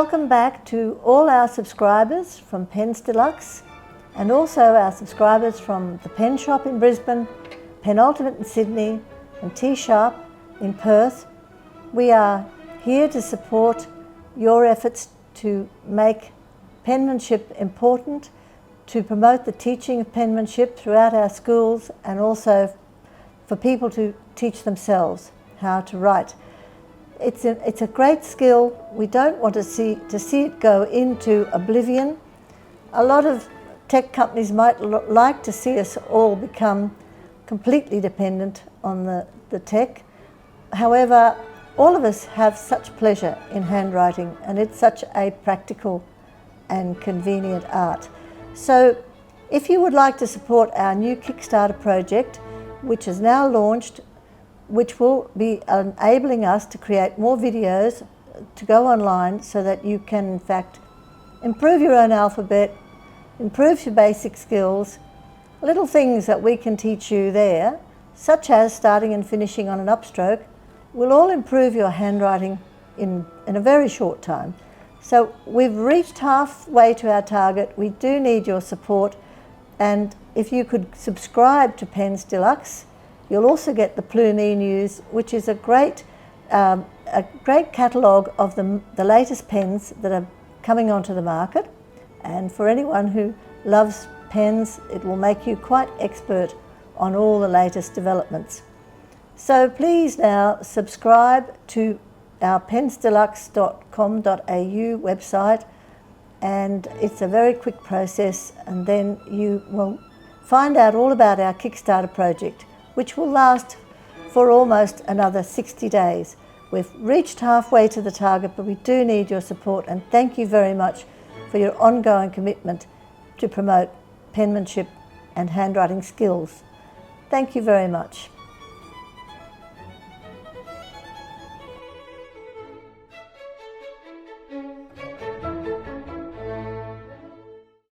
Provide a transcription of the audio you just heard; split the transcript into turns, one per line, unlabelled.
welcome back to all our subscribers from Pens Deluxe and also our subscribers from the Pen Shop in Brisbane, Penultimate in Sydney and T-Sharp in Perth. We are here to support your efforts to make penmanship important, to promote the teaching of penmanship throughout our schools and also for people to teach themselves how to write. It's a great skill. We don't want to see it go into oblivion. A lot of tech companies might like to see us all become completely dependent on the tech. However, all of us have such pleasure in handwriting, and it's such a practical and convenient art. So if you would like to support our new Kickstarter project, which is now launched, which will be enabling us to create more videos to go online so that you can in fact improve your own alphabet, improve your basic skills, little things that we can teach you there, such as starting and finishing on an upstroke, will all improve your handwriting in a very short time. So we've reached halfway to our target. We do need your support, and if you could subscribe to Pens Deluxe, you'll also get the Plume News, which is a great catalogue of the latest pens that are coming onto the market. And for anyone who loves pens, it will make you quite expert on all the latest developments. So please now subscribe to our pensdeluxe.com.au website, and it's a very quick process, and then you will find out all about our Kickstarter project, which will last for almost another 60 days. We've reached halfway to the target, but we do need your support, and thank you very much for your ongoing commitment to promote penmanship and handwriting skills. Thank you very much.